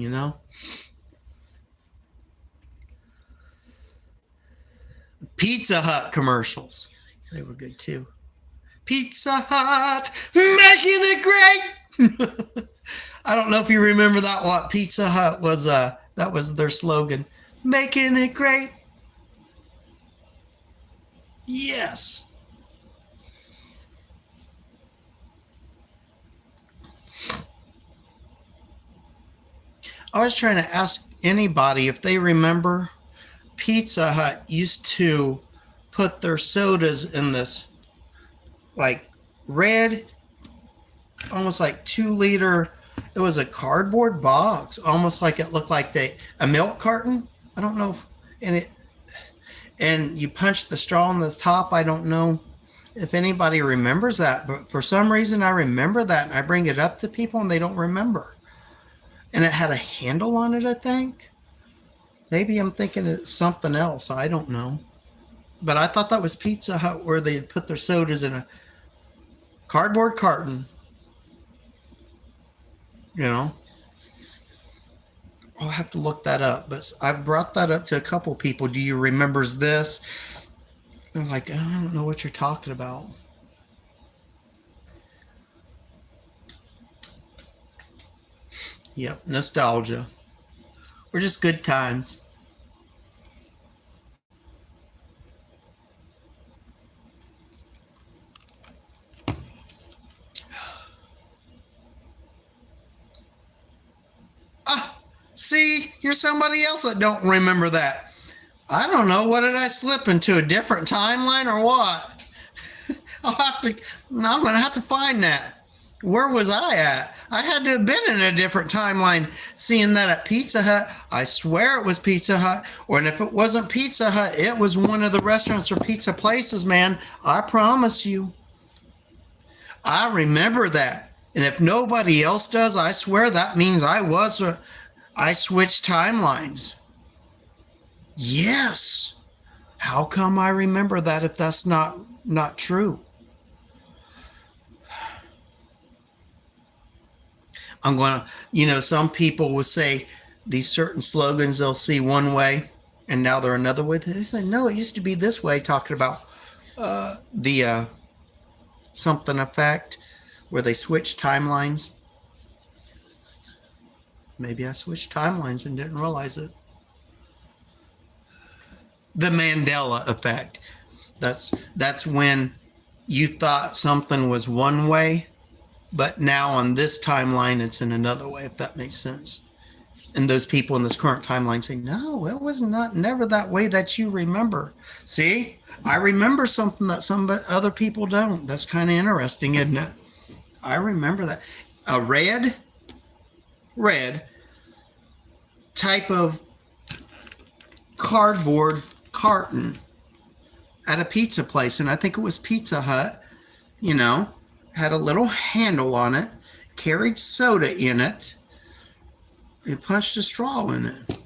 Pizza Hut commercials. They were good too. Pizza Hut, making it great. I don't know if you remember that one. Pizza Hut was that was their slogan. Making it great. Yes. I was trying to ask anybody if they remember Pizza Hut used to put their sodas in this like red, almost like 2-liter. It was a cardboard box, almost like it looked like a milk carton. I don't know and you punch the straw on the top. I don't know if anybody remembers that, but for some reason I remember that and I bring it up to people and they don't remember. And it had a handle on it, I think. Maybe I'm thinking it's something else. I don't know. But I thought that was Pizza Hut where they put their sodas in a cardboard carton. I'll have to look that up. But I've brought that up to a couple people. Do you remember this? They're like, I don't know what you're talking about. Yep, nostalgia. Or just good times. Ah, see, you're somebody else that don't remember that. I don't know. What did I slip into a different timeline or what? I'm going to have to find that. Where was I at? I had to have been in a different timeline seeing that at Pizza Hut. I swear it was Pizza Hut. Or and if it wasn't Pizza Hut, it was one of the restaurants or pizza places, man. I promise you. I remember that. And if nobody else does, I swear that means I switched timelines. Yes. How come I remember that if that's not true? I'm going to, some people will say these certain slogans they'll see one way and now they're another way. They say, no, it used to be this way, talking about the something effect where they switch timelines. Maybe I switched timelines and didn't realize it. The Mandela effect. That's when you thought something was one way, but now on this timeline it's in another way, if that makes sense. And those people in this current timeline say, no, it was never that way that you remember. See, I remember something that some other people don't. That's kind of interesting, isn't it? I remember that. A red type of cardboard carton at a pizza place, and I think it was Pizza Hut, had a little handle on it, carried soda in it, and punched a straw in it.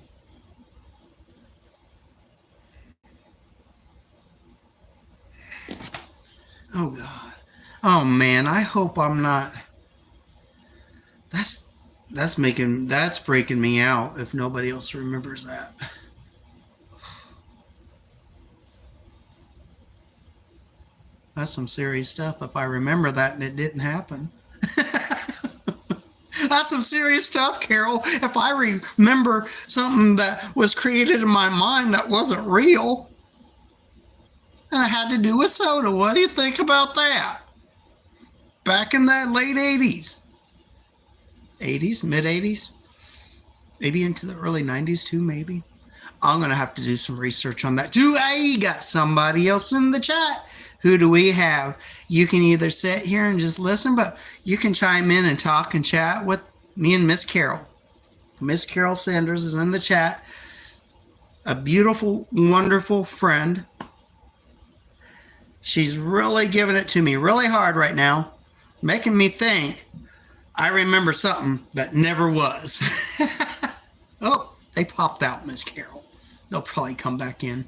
Oh God. Oh man, I hope I'm not. That's freaking me out if nobody else remembers that. That's some serious stuff if I remember that and it didn't happen. That's some serious stuff, Carol. If I remember something that was created in my mind that wasn't real, and it had to do with soda, what do you think about that? Back in that late 80s, mid 80s, maybe into the early 90s too, maybe. I'm going to have to do some research on that too. I got somebody else in the chat. Who do we have? You can either sit here and just listen, but you can chime in and talk and chat with me and Miss Carol. Miss Carol Sanders is in the chat. A beautiful, wonderful friend. She's really giving it to me really hard right now, making me think I remember something that never was. Oh, they popped out, Miss Carol. They'll probably come back in.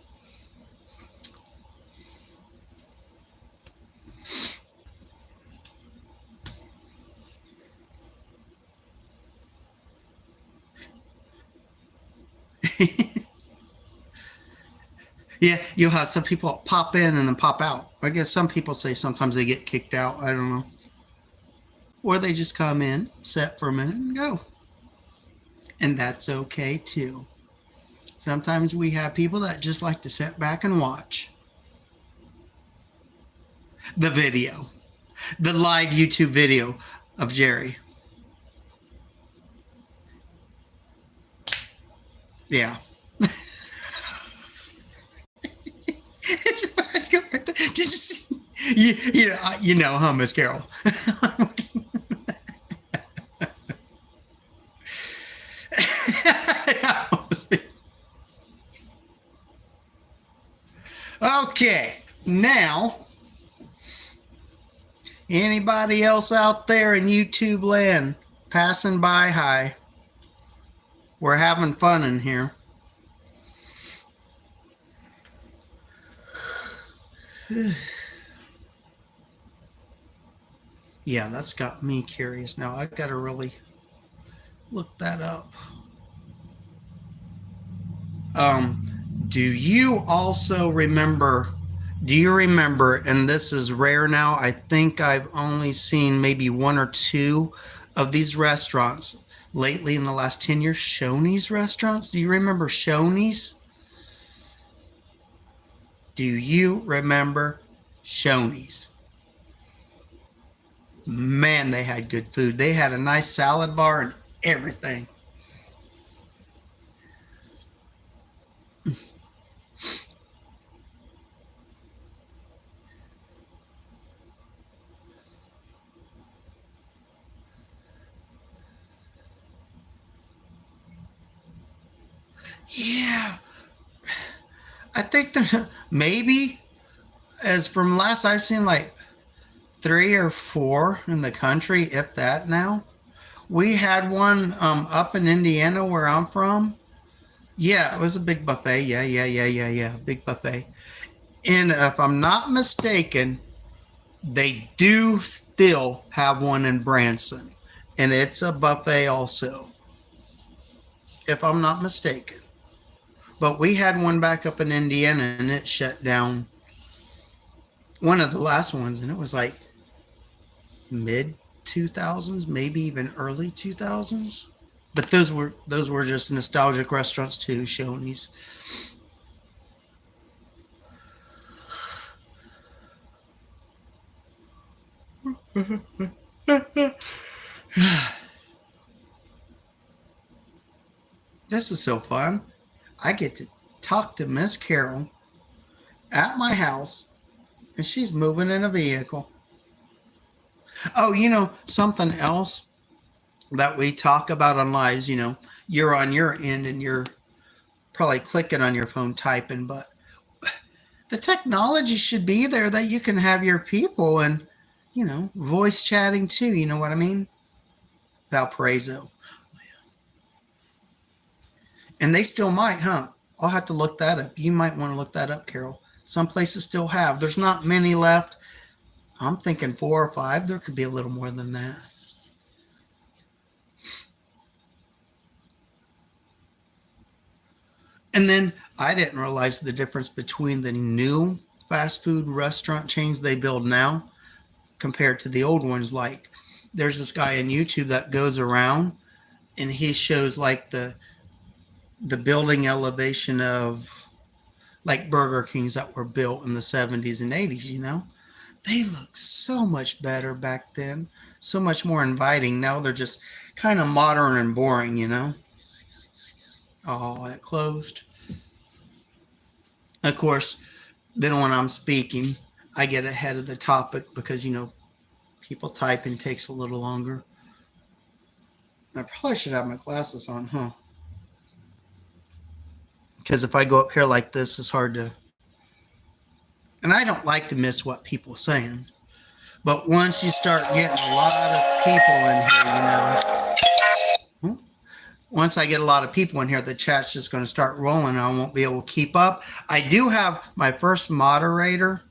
Yeah, you'll have some people pop in and then pop out. I guess some people say sometimes they get kicked out. I don't know. Or they just come in, sit for a minute, and go. And that's okay, too. Sometimes we have people that just like to sit back and watch the video, the live YouTube video of Jerry. Yeah. Did you see? Huh, Miss Carol? Okay, now, anybody else out there in YouTube land passing by? Hi. We're having fun in here. Yeah, that's got me curious now. I got to really look that up. Do you remember, and this is rare now, I think I've only seen maybe one or two of these restaurants lately in the last 10 years, Shoney's restaurants. Do you remember Shoney's? Do you remember Shoney's? Man, they had good food. They had a nice salad bar and everything. Yeah, I think there's maybe, as from last I've seen, like 3 or 4 in the country, if that now. We had one up in Indiana where I'm from. Yeah, it was a big buffet. Yeah. Big buffet. And if I'm not mistaken, they do still have one in Branson. And it's a buffet also, if I'm not mistaken. But we had one back up in Indiana and it shut down, one of the last ones, and it was like mid 2000s, maybe even early 2000s. But those were just nostalgic restaurants too, Shoney's. This is so fun. I get to talk to Miss Carol at my house, and she's moving in a vehicle. Oh, something else that we talk about on lives, you're on your end and you're probably clicking on your phone typing, but the technology should be there that you can have your people and, voice chatting too. You know what I mean? Valparaiso. And they still might, huh? I'll have to look that up. You might want to look that up, Carol. Some places still have. There's not many left. I'm thinking 4 or 5. There could be a little more than that. And then I didn't realize the difference between the new fast food restaurant chains they build now compared to the old ones. Like, there's this guy on YouTube that goes around and he shows like the building elevation of like Burger Kings that were built in the 70s and 80s, They look so much better back then, so much more inviting. Now they're just kind of modern and boring. Oh, it closed. Of course, then when I'm speaking, I get ahead of the topic because, people typing takes a little longer. I probably should have my glasses on, huh? Because if I go up here like this, it's hard to. And I don't like to miss what people are saying. But once you start getting a lot of people in here, once I get a lot of people in here, the chat's just going to start rolling. I won't be able to keep up. I do have my first moderator.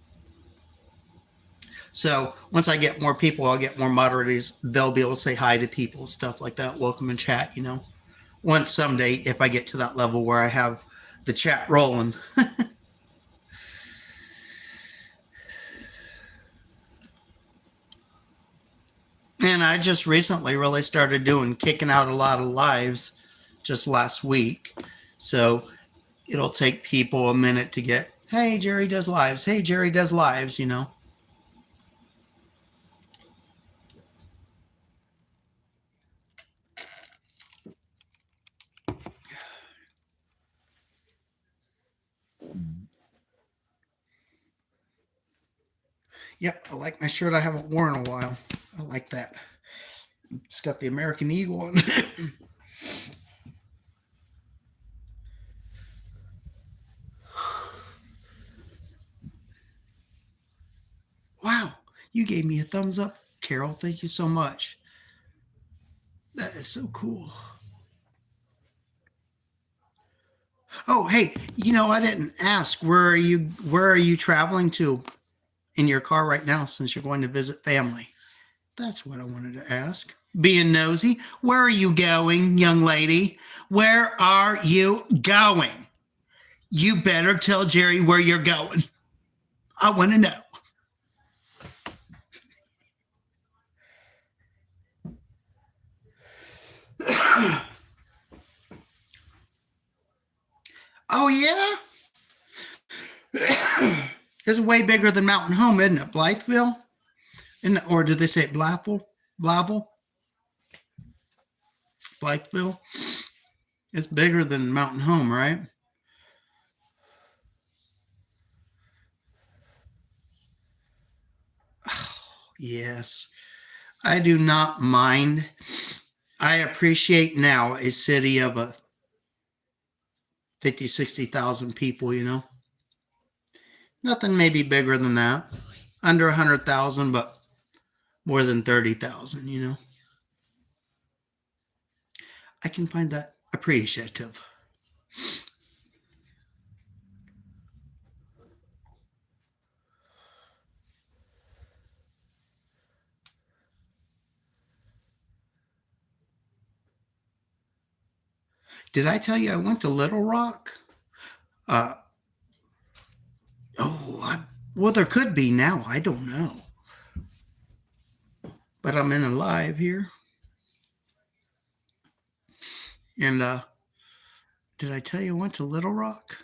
So once I get more people, I'll get more moderators. They'll be able to say hi to people, stuff like that. Welcome and chat, Once someday, if I get to that level where I have the chat rolling. And I just recently really started kicking out a lot of lives just last week. So it'll take people a minute to get, hey, Jerry does lives. Hey, Jerry does lives, Yep, I like my shirt I haven't worn in a while. I like that. It's got the American Eagle on it. Wow, you gave me a thumbs up, Carol. Thank you so much. That is so cool. Oh, hey, I didn't ask. Where are you traveling to in your car right now since you're going to visit family? That's what I wanted to ask. Being nosy, where are you going, young lady? Where are you going? You better tell Jerry where you're going. I want to know. Oh, yeah? It's way bigger than Mountain Home, isn't it? Blytheville? Or did they say it Blytheville? Blytheville? It's bigger than Mountain Home, right? Yes. I do not mind. I appreciate now a city of 50, 60,000 people, you know. Nothing maybe bigger than that. Under 100,000, but more than 30,000, you know. I can find that appreciative. Did I tell you I went to Little Rock? Uh, well, there could be now. I don't know. But I'm in a live here. And did I tell you I went to Little Rock?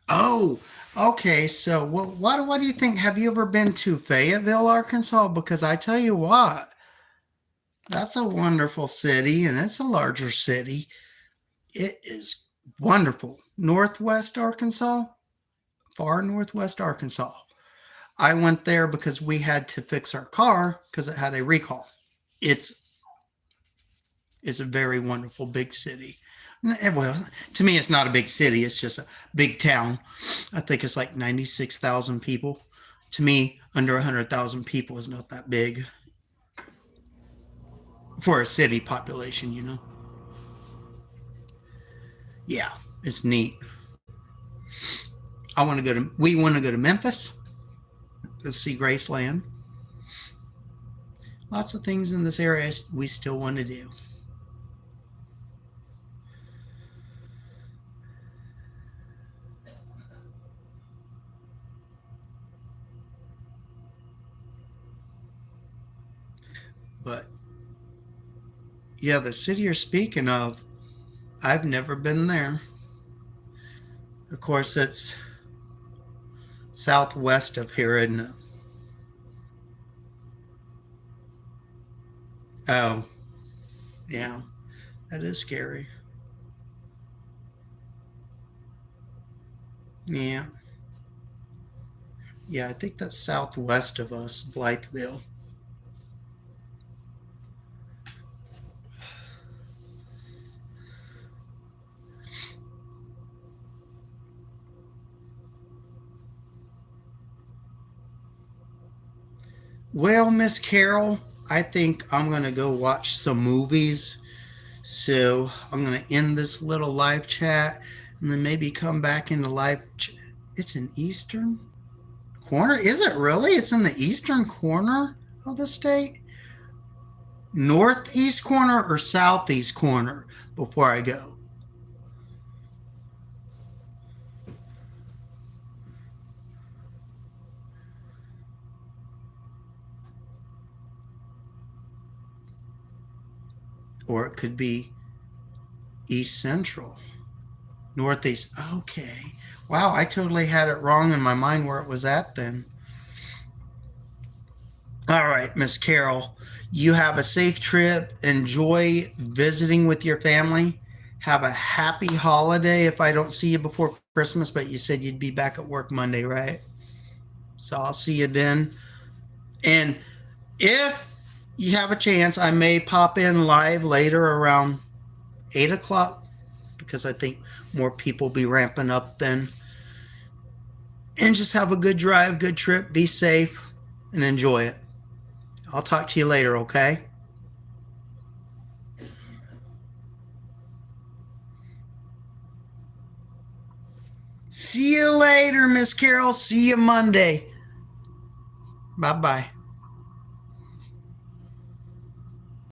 Oh, okay. So what do you think? Have you ever been to Fayetteville, Arkansas? Because I tell you what, that's a wonderful city, and it's a larger city. It is wonderful. Northwest Arkansas, far northwest Arkansas. I went there because we had to fix our car because it had a recall. It's a very wonderful big city. Well, to me, it's not a big city. It's just a big town. I think it's like 96,000 people. To me, under 100,000 people is not that big for a city population, you know. Yeah, it's neat. We want to go to Memphis to see Graceland. Lots of things in this area we still want to do. But yeah, the city you're speaking of, I've never been there. Of course, it's southwest of here, isn't it? Oh, yeah, that is scary. Yeah, yeah, I think that's southwest of us, Blytheville. Well, Miss Carol, I think I'm going to go watch some movies. So I'm going to end this little live chat and then maybe come back into It's in Eastern corner? Is it really? It's in the eastern corner of the state? Northeast corner or southeast corner before I go? Or it could be East Central, Northeast. Okay. Wow, I totally had it wrong in my mind where it was at then. All right, Miss Carol, you have a safe trip. Enjoy visiting with your family. Have a happy holiday if I don't see you before Christmas, but you said you'd be back at work Monday, right? So I'll see you then. And if you have a chance, I may pop in live later around 8 o'clock because I think more people will be ramping up then. And just have a good drive, good trip, be safe, and enjoy it. I'll talk to you later, okay? See you later, Miss Carol. See you Monday. Bye-bye.